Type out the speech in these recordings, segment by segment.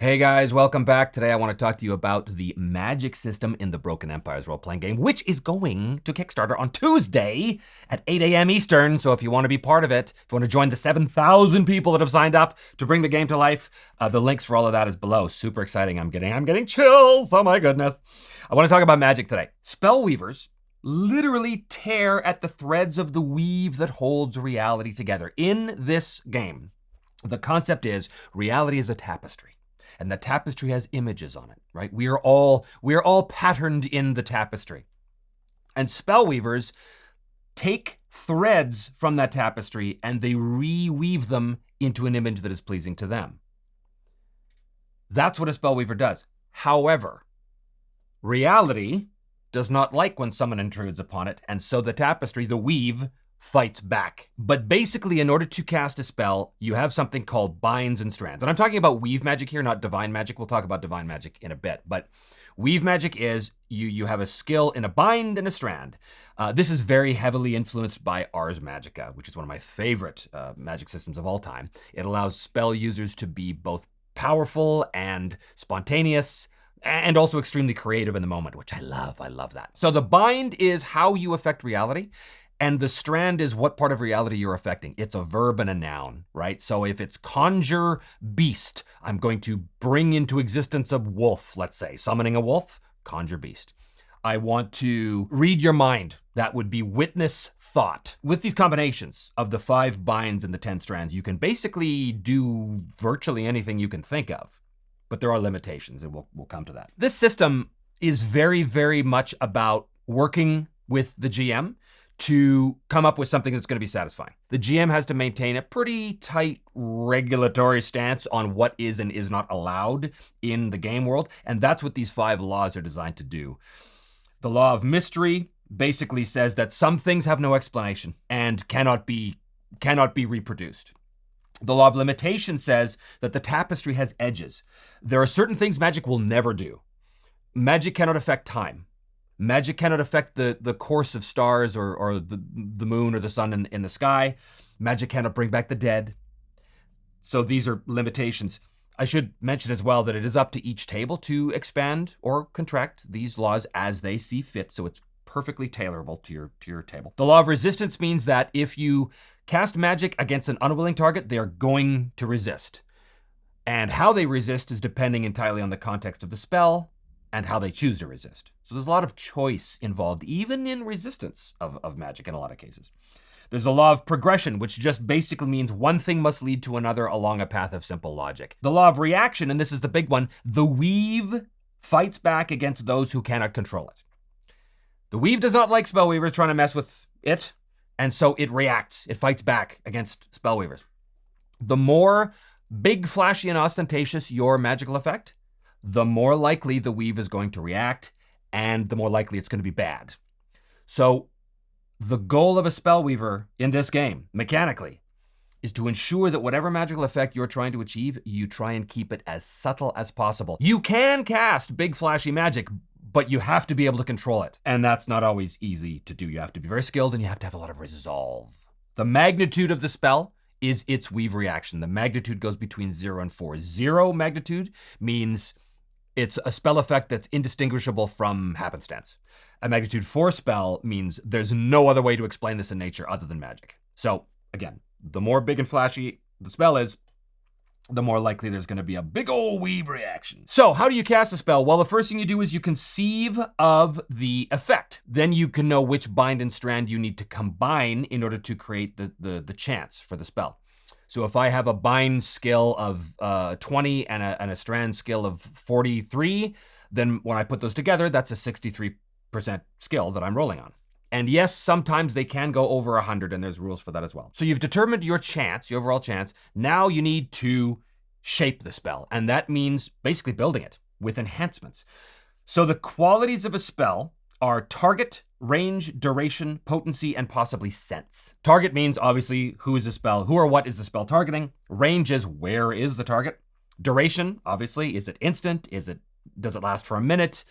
Hey guys, welcome back. Today I want to talk to you about the magic system in the Broken Empires role-playing game, which is going to Kickstarter on Tuesday at 8 a.m. Eastern. So if you want to be part of it, if you want to join the 7,000 people that have signed up to bring the game to life, the links for all of that is below. Super exciting. I'm getting chills. Oh my goodness. I want to talk about magic today. Spellweavers literally tear at the threads of the weave that holds reality together. In this game, the concept is reality is a tapestry. And the tapestry has images on it, right? We are all patterned in the tapestry. And spellweavers take threads from that tapestry and they reweave them into an image that is pleasing to them. That's what a spellweaver does. However, reality does not like when someone intrudes upon it, and so the tapestry, the weave, fights back. But basically, in order to cast a spell, you have something called binds and strands. And I'm talking about weave magic here, not divine magic. We'll talk about divine magic in a bit. But weave magic is you have a skill in a bind and a strand. This is very heavily influenced by Ars Magica, which is one of my favorite magic systems of all time. It allows spell users to be both powerful and spontaneous, and also extremely creative in the moment, which I love. I love that. So the bind is how you affect reality. And the strand is what part of reality you're affecting. It's a verb and a noun, right? So if it's conjure beast, I'm going to bring into existence a wolf, let's say. Summoning a wolf, conjure beast. I want to read your mind. That would be witness thought. With these combinations of the 5 binds and the 10 strands, you can basically do virtually anything you can think of. But there are limitations, and we'll come to that. This system is very, very much about working with the GM to come up with something that's going to be satisfying. The GM has to maintain a pretty tight regulatory stance on what is and is not allowed in the game world, and that's what these 5 laws are designed to do. The law of mystery basically says that some things have no explanation and cannot be reproduced. The law of limitation says that the tapestry has edges. There are certain things magic will never do. Magic cannot affect time. Magic cannot affect the course of stars or the moon or the sun in the sky. Magic cannot bring back the dead. So these are limitations. I should mention as well that it is up to each table to expand or contract these laws as they see fit. So it's perfectly tailorable to your table. The law of resistance means that if you cast magic against an unwilling target, they are going to resist. And how they resist is depending entirely on the context of the spell and how they choose to resist. So there's a lot of choice involved, even in resistance of magic in a lot of cases. There's a law of progression, which just basically means one thing must lead to another along a path of simple logic. The law of reaction, and this is the big one, the weave fights back against those who cannot control it. The weave does not like spellweavers trying to mess with it, and so it reacts. It fights back against spellweavers. The more big, flashy, and ostentatious your magical effect, the more likely the weave is going to react, and the more likely it's going to be bad. So the goal of a spellweaver in this game, mechanically, is to ensure that whatever magical effect you're trying to achieve, you try and keep it as subtle as possible. You can cast big, flashy magic, but you have to be able to control it. And that's not always easy to do. You have to be very skilled, and you have to have a lot of resolve. The magnitude of the spell is its weave reaction. The magnitude goes between 0 and 4. 0 magnitude means it's a spell effect that's indistinguishable from happenstance. A magnitude 4 spell means there's no other way to explain this in nature other than magic. So again, the more big and flashy the spell is, the more likely there's going to be a big old weave reaction. So how do you cast a spell? Well, the first thing you do is you conceive of the effect. Then you can know which bind and strand you need to combine in order to create the chance for the spell. So if I have a bind skill of 20 and a strand skill of 43, then when I put those together, that's a 63% skill that I'm rolling on. And yes, sometimes they can go over 100, and there's rules for that as well. So you've determined your chance, your overall chance. Now you need to shape the spell, and that means basically building it with enhancements. So the qualities of a spell are target, range, duration, potency, and possibly sense. Target means obviously who or what is the spell targeting. Range is where is the target. Duration, obviously, is it instant? Does it last for a minute,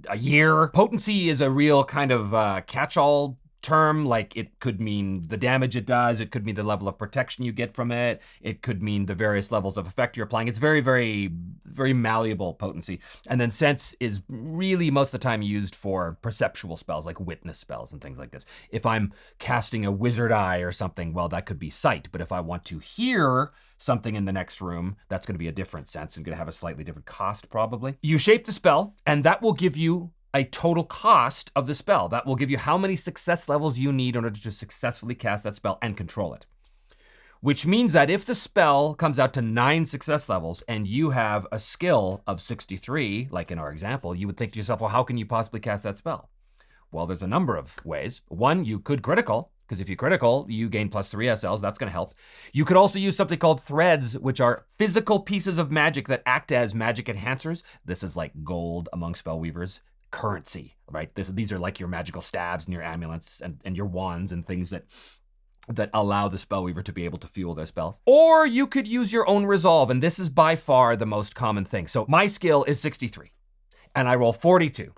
a year? Potency is a real kind of catch-all term, like it could mean the damage it does, it could mean the level of protection you get from it, it could mean the various levels of effect you're applying. It's very, very, very malleable potency. And then sense is really most of the time used for perceptual spells, like witness spells and things like this. If I'm casting a wizard eye or something, well, that could be sight. But if I want to hear something in the next room, that's going to be a different sense and going to have a slightly different cost probably. You shape the spell, and that will give you a total cost of the spell. That will give you how many success levels you need in order to successfully cast that spell and control it. Which means that if the spell comes out to 9 success levels and you have a skill of 63, like in our example, you would think to yourself, well, how can you possibly cast that spell? Well, there's a number of ways. One, you could critical, because if you critical, you gain +3 SLs, that's gonna help. You could also use something called threads, which are physical pieces of magic that act as magic enhancers. This is like gold among spellweavers. Currency, right? These are like your magical staves and your amulets and your wands and things that allow the spellweaver to be able to fuel their spells. Or you could use your own resolve, and this is by far the most common thing. So my skill is 63, and I roll 42.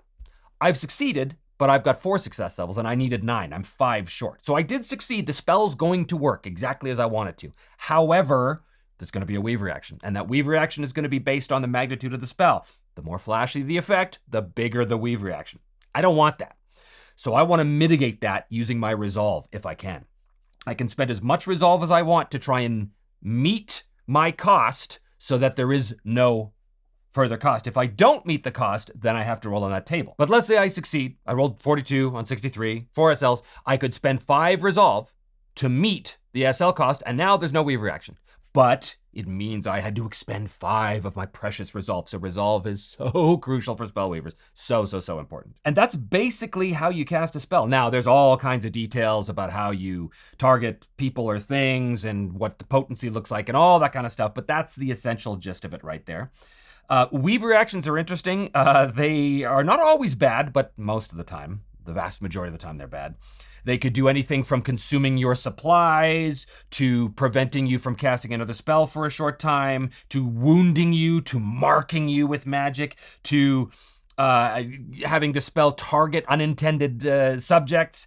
I've succeeded, but I've got 4 success levels, and I needed 9. I'm 5 short. So I did succeed. The spell's going to work exactly as I want it to. However, there's going to be a weave reaction, and that weave reaction is going to be based on the magnitude of the spell. The more flashy the effect, the bigger the weave reaction. I don't want that. So I want to mitigate that using my resolve if I can. I can spend as much resolve as I want to try and meet my cost so that there is no further cost. If I don't meet the cost, then I have to roll on that table. But let's say I succeed. I rolled 42 on 63, 4 SLs. I could spend 5 resolve to meet the SL cost, and now there's no weave reaction. But it means I had to expend 5 of my precious resolve. So resolve is so crucial for spellweavers. So important. And that's basically how you cast a spell. Now, there's all kinds of details about how you target people or things and what the potency looks like and all that kind of stuff. But that's the essential gist of it right there. Weave reactions are interesting. They are not always bad, but most of the time, the vast majority of the time, they're bad. They could do anything from consuming your supplies, to preventing you from casting another spell for a short time, to wounding you, to marking you with magic, to having the spell target unintended subjects,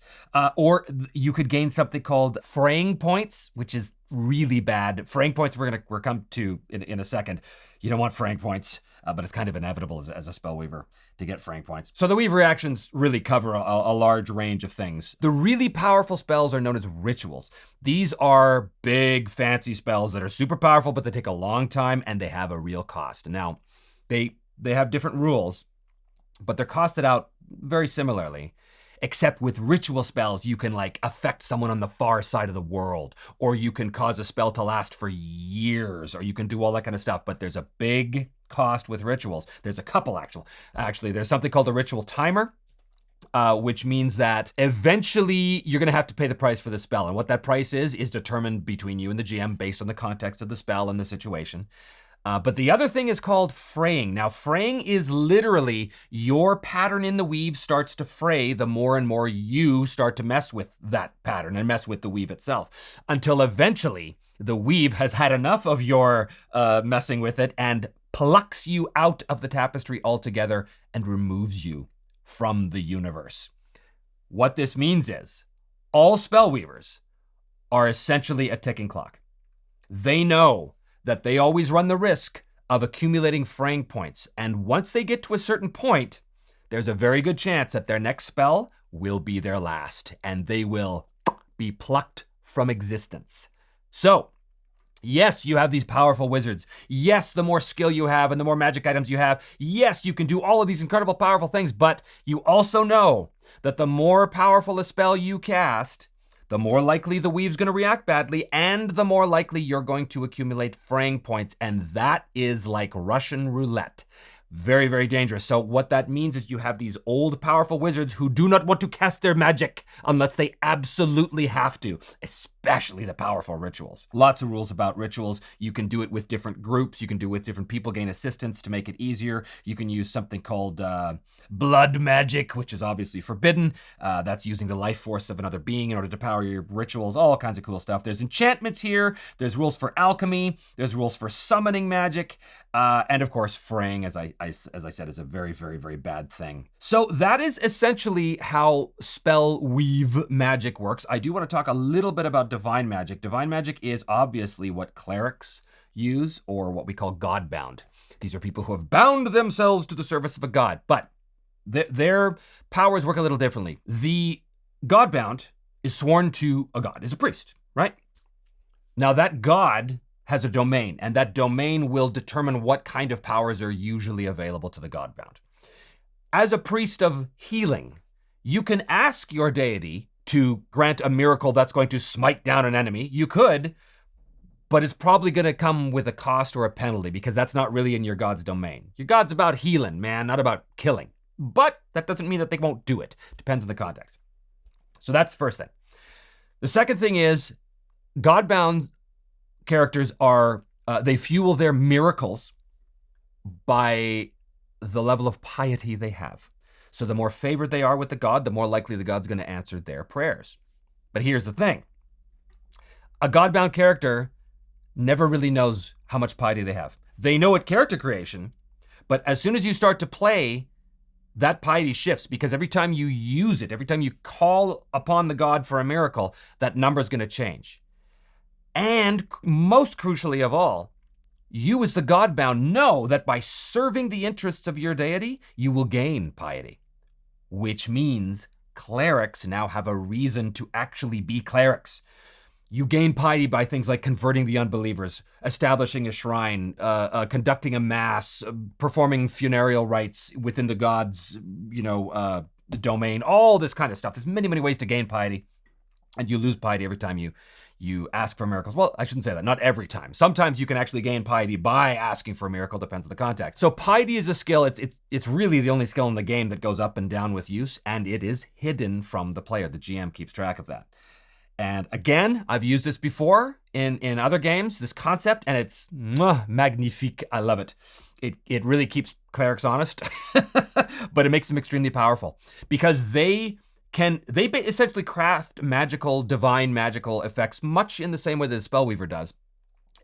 or you could gain something called fraying points, which is really bad. Fraying points we're come to in a second. You don't want fraying points, but it's kind of inevitable as a spellweaver to get fraying points. So the weave reactions really cover a large range of things. The really powerful spells are known as rituals. These are big, fancy spells that are super powerful, but they take a long time and they have a real cost. Now, they have different rules, but they're costed out very similarly. Except with ritual spells, you can like affect someone on the far side of the world, or you can cause a spell to last for years, or you can do all that kind of stuff. But there's a big cost with rituals. There's a couple actually. There's something called a ritual timer, which means that eventually you're going to have to pay the price for the spell. And what that price is determined between you and the GM based on the context of the spell and the situation. But the other thing is called fraying. Now, fraying is literally your pattern in the weave starts to fray the more and more you start to mess with that pattern and mess with the weave itself, until eventually the weave has had enough of your messing with it and plucks you out of the tapestry altogether and removes you from the universe. What this means is all spellweavers are essentially a ticking clock. They know that they always run the risk of accumulating fraying points. And once they get to a certain point, there's a very good chance that their next spell will be their last, and they will be plucked from existence. So, yes, you have these powerful wizards. Yes, the more skill you have and the more magic items you have, yes, you can do all of these incredible powerful things, but you also know that the more powerful a spell you cast, the more likely the weave's going to react badly, and the more likely you're going to accumulate fraying points. And that is like Russian roulette. Very, very dangerous. So what that means is you have these old, powerful wizards who do not want to cast their magic unless they absolutely have to, especially especially the powerful rituals. Lots of rules about rituals. You can do it with different groups. You can do it with different people, gain assistance to make it easier. You can use something called blood magic, which is obviously forbidden. That's using the life force of another being in order to power your rituals, all kinds of cool stuff. There's enchantments here. There's rules for alchemy. There's rules for summoning magic. And of course, fraying, as I said, is a very, very, very bad thing. So that is essentially how spell weave magic works. I do want to talk a little bit about divine magic. Divine magic is obviously what clerics use, or what we call godbound. These are people who have bound themselves to the service of a god, but their powers work a little differently. The godbound is sworn to a god, is a priest, right? Now that god has a domain, and that domain will determine what kind of powers are usually available to the godbound. As a priest of healing, you can ask your deity to grant a miracle that's going to smite down an enemy. You could, but it's probably going to come with a cost or a penalty, because that's not really in your god's domain. Your god's about healing, man, not about killing. But that doesn't mean that they won't do it. Depends on the context. So that's the first thing. The second thing is, godbound characters are, they fuel their miracles by the level of piety they have. So the more favored they are with the god, the more likely the god's going to answer their prayers. But here's the thing. A godbound character never really knows how much piety they have. They know at character creation, but as soon as you start to play, that piety shifts, because every time you use it, every time you call upon the god for a miracle, that number's going to change. And most crucially of all, you as the godbound know that by serving the interests of your deity, you will gain piety, which means clerics now have a reason to actually be clerics. You gain piety by things like converting the unbelievers, establishing a shrine, conducting a mass, performing funereal rites within the god's, domain, all this kind of stuff. There's many, many ways to gain piety, and you lose piety every time you ask for miracles. Well, I shouldn't say that, not every time. Sometimes you can actually gain piety by asking for a miracle, depends on the context. So piety is a skill, it's really the only skill in the game that goes up and down with use, and it is hidden from the player. The GM keeps track of that. And again, I've used this before in other games, this concept, and it's magnifique. I love it. It really keeps clerics honest, but it makes them extremely powerful, because they essentially craft divine magical effects much in the same way that a spellweaver does,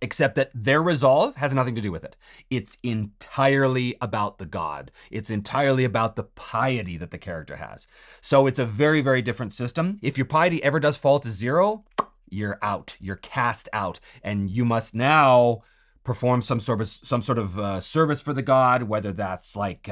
except that their resolve has nothing to do with it. It's entirely about the god. It's entirely about the piety that the character has. So it's a very, very different system. If your piety ever does fall to 0, you're out. You're cast out, and you must now perform some sort of service for the god, whether that's like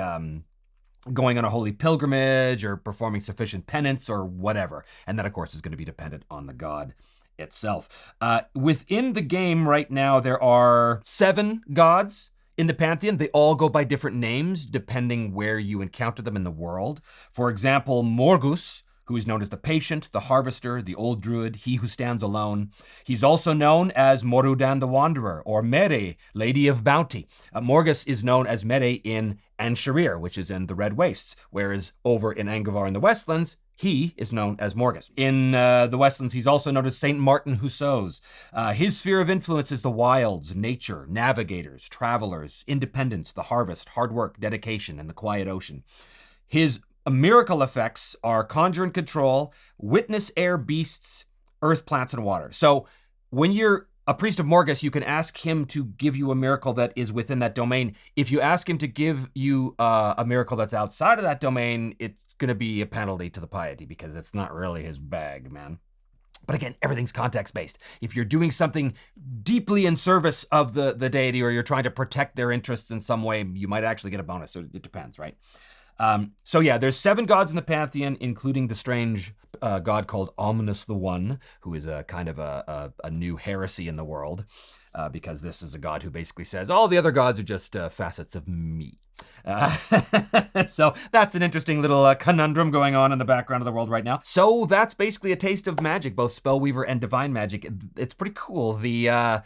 going on a holy pilgrimage or performing sufficient penance or whatever. And that, of course, is going to be dependent on the god itself. Within the game right now, there are 7 gods in the Pantheon. They all go by different names depending where you encounter them in the world. For example, Morgus, who is known as the Patient, the Harvester, the Old Druid, he who stands alone. He's also known as Morudan the Wanderer, or Mere, Lady of Bounty. Morgus is known as Mere in Ansharir, which is in the Red Wastes, whereas over in Angavar in the Westlands, he is known as Morgus. In the Westlands, he's also known as Saint Martin who sows. His sphere of influence is the wilds, nature, navigators, travelers, independence, the harvest, hard work, dedication, and the quiet ocean. His miracle effects are conjure and control, witness air beasts, earth, plants, and water. So when you're a priest of Morgus, you can ask him to give you a miracle that is within that domain. If you ask him to give you a miracle that's outside of that domain, it's going to be a penalty to the piety, because it's not really his bag, man. But again, everything's context-based. If you're doing something deeply in service of the deity, or you're trying to protect their interests in some way, you might actually get a bonus. So it depends, right? So yeah, there's 7 gods in the Pantheon, including the strange god called Ominous the One, who is a kind of a new heresy in the world, because this is a god who basically says all the other gods are just facets of me. So that's an interesting little conundrum going on in the background of the world right now. So that's basically a taste of magic, both spellweaver and divine magic. It's pretty cool. The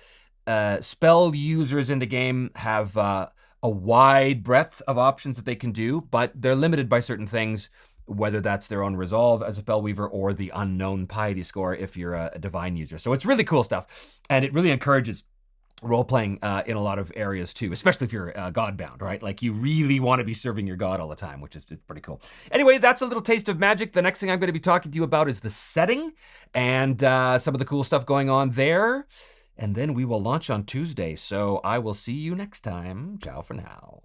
spell users in the game have a wide breadth of options that they can do, but they're limited by certain things. whether that's their own resolve as a spellweaver or the unknown piety score if you're a divine user. So it's really cool stuff, and it really encourages role-playing in a lot of areas too, especially if you're Godbound, right? Like you really want to be serving your god all the time, which is pretty cool. Anyway, that's a little taste of magic. The next thing I'm going to be talking to you about is the setting and some of the cool stuff going on there. And then we will launch on Tuesday. So I will see you next time. Ciao for now.